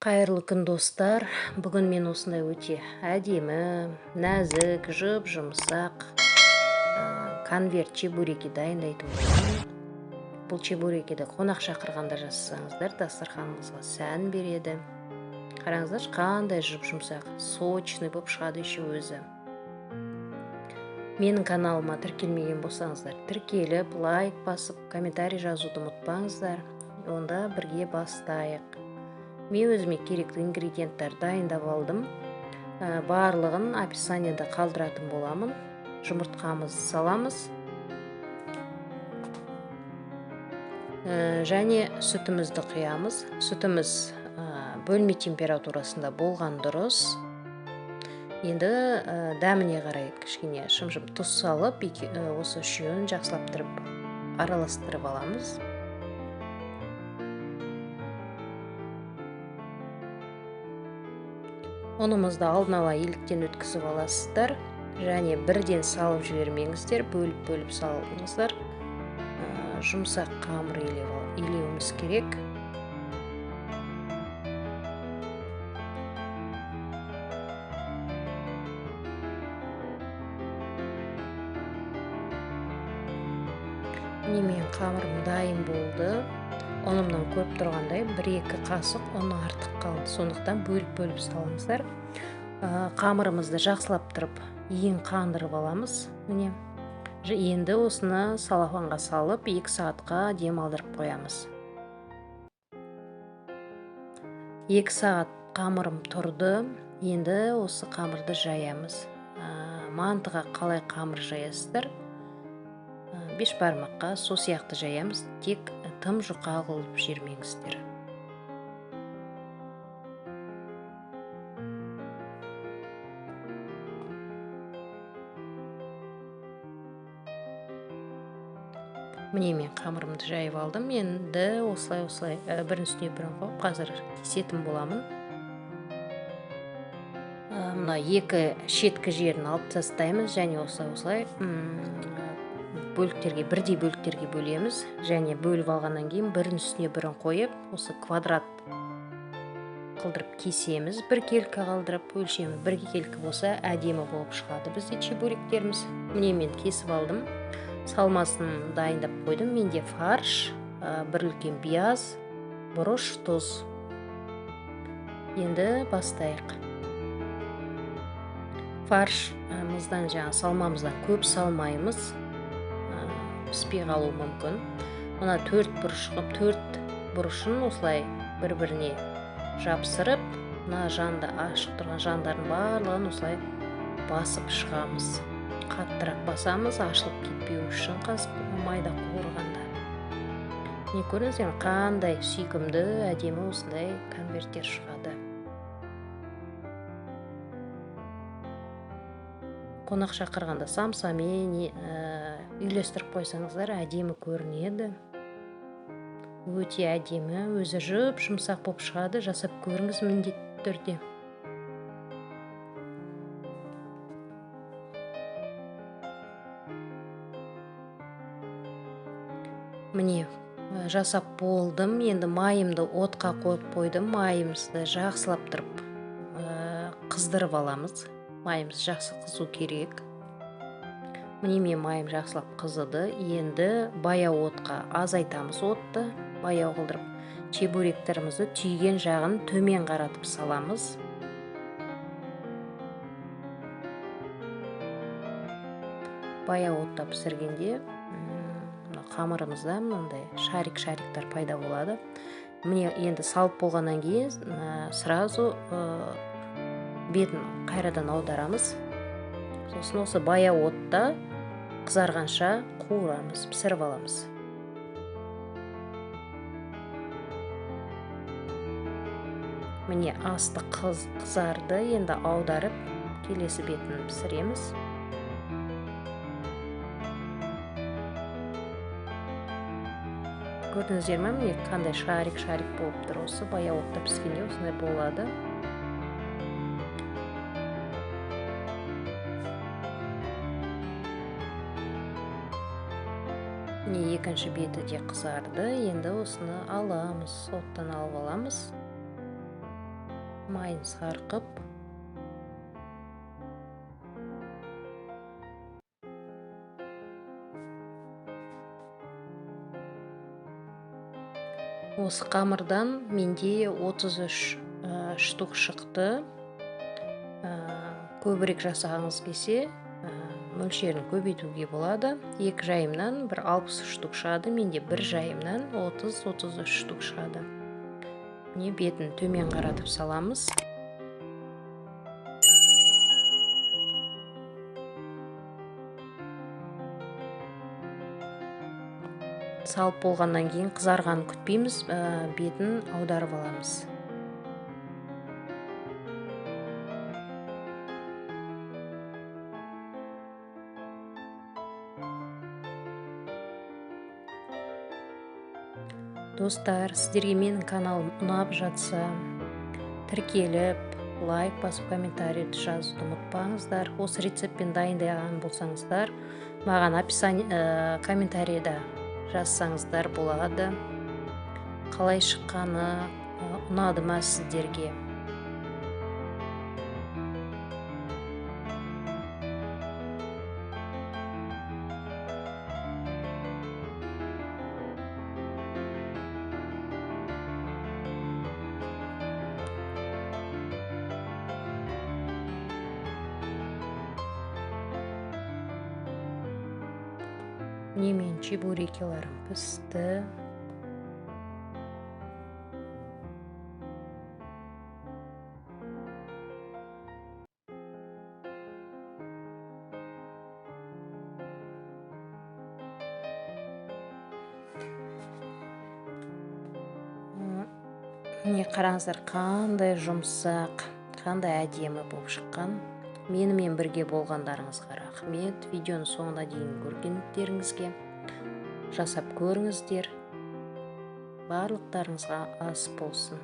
Қайырлы күн достар. Бүгін мен осындай өте әдемі, нәзік, жұмсақ конверт чебуреки дайындайтын боламын. Бұл чебурекиді қонақ шақырғанда жасасаңыздар, дастарханыңызға сән береді. Қараңыздаршы, қандай жұмсақ, сочный болып шығады еще өзі. Менің каналыма тіркелмеген болсаңыздар, тіркеліп, лайк басып, комментарий жазуды ұмытпаңыздар. Онда бірге бастайық. Мен өзіме керекті ингредиенттер дайындап алдым. Барлығын описаниеда қалдыратын боламын. Жұмыртқамызды саламыз. Және сүтімізді құямыз. Сүтіміз бөлме температурасында болған дұрыс. Енді дәміне қарай кішкене шым-шым тұз салып, осы үшеуін жақсылаптырып араластырып аламыз. Ұнымызды алдын ала еліктен өткізіп аласыздар. Және бірден салып жібермеңіздер, бөліп салыңыздар. Жұмсақ қамыр илеуіміз керек. Мен қамырым дайын болды. Ұнымнан көп тұрғандай 1-2 қасық ұны артық қалды. Сондықтан бөліп салыңыздар. Қамырымызды жақсылаптырып, ең қандырып аламыз. Міне. Енді осыны салафанға салып 2 сағатқа демалдырып қоямыз. 2 сағат қамырым тұрды. Енді осы қамырды жаямыз. Мантыға қалай қамыр жаясыздар? 5 бармаққа со сияқты жаямыз, тек тым жұқа қылып жібермеңіздер. Міне мен қамырымды жайып алдым. Енді осылай бірін үстіне бірін қойып, қазір кесетін боламын. Мына 2 шеткі жерін алып тастаймыз, және осылай бірдей бөліктерге бөлеміз. Және бөліп алғаннан кейін бірін үстіне бірін қойып, осы квадрат қылдырып кесеміз. 1 келкі қалдырып, өлшемі 1 келкі болса әдемі болып шығады бізде чебуректеріміз. Міне мен кесіп алдым. Салмасын дайындап қойдым. Менде фарш, 1 үлкен пияз, бұрыш, тұз. Енді бастайық. Фаршымыздан салмамыздан көп салмаймыз. Піспей қалуы мүмкін. Мына 4 бұрышын осылай бір-біріне жапсырып, мына жанды ашық тұрған жандарын барлығын осылай басып шығамыз. Қаттырақ басамыз, ашылып кетпеу үшін майда қуырғанда. Не көріңіздер, қандай сүйкімді, әдемі осындай конверттер шығады. Қонақ шақырғанда самсамен үйлестіріп қойсаңыздар, әдемі көрінеді. Өте әдемі, өзі жұмсақ болып шығады. Жасап көріңіз міндетті түрде. Міне, жасап болдым. Енді майымды отқа қойып қойдым. Майымызды жақсылаптырып қыздырып аламыз. Майымыз жақсы қызу керек. Міне мен майым жақсылап қызыды. Енді баяу отқа азайтамыз отты. Баяу қылдырып чебуректерімізді түйген жағын төмен қаратып саламыз. Баяу отта пісіргенде қамырымызда мынандай шарик-шариктар пайда болады. Міне енді салып болғаннан кейін сразу бетін қайрадан аударамыз. Сосын осы баяу отта қызарғанша қуырамыз, пісіріп аламыз. Міне асты қызарды, енді аударып келесі бетін пісіреміз. Көрдіңіздер ме, міне қандай шарик-шарик болып тұр. Осы баяу отта піскенде осындай болады. Міне екінші беті де қызарды. Енді осыны аламыз, оттан алып аламыз. майын сарқып, осы қамырдан менде 33 штук шықты. Көбірек жасағыңыз келсе, мөлшерін көбейтуге болады. 2 жайымнан бір 60 штук шығады, менде 1 жайымнан 30-33 штук шығады. Міне бетін төмен қаратып саламыз. Салып болғаннан кейін қызарғанын күтпейміз, бетін аударып аламыз. Достар, сіздерге менің каналым ұнап жатса, тіркеліп, лайк басып, комментарий жазуды ұмытпаңыздар. Осы рецептпен дайындаған болсаңыздар, маған комментарийда жазсаңыздар болады. Қалай шыққаны ұнады ма сіздерге? Немен чебурекиларым пісті. Міне қараңыздар, қандай жұмсақ, қандай әдемі болып шыққан. Менімен бірге болғандарыңызға рахмет. Видеоны соңына дейін көргендеріңізге жасап көріңіздер. Барлықтарыңызға ас болсын.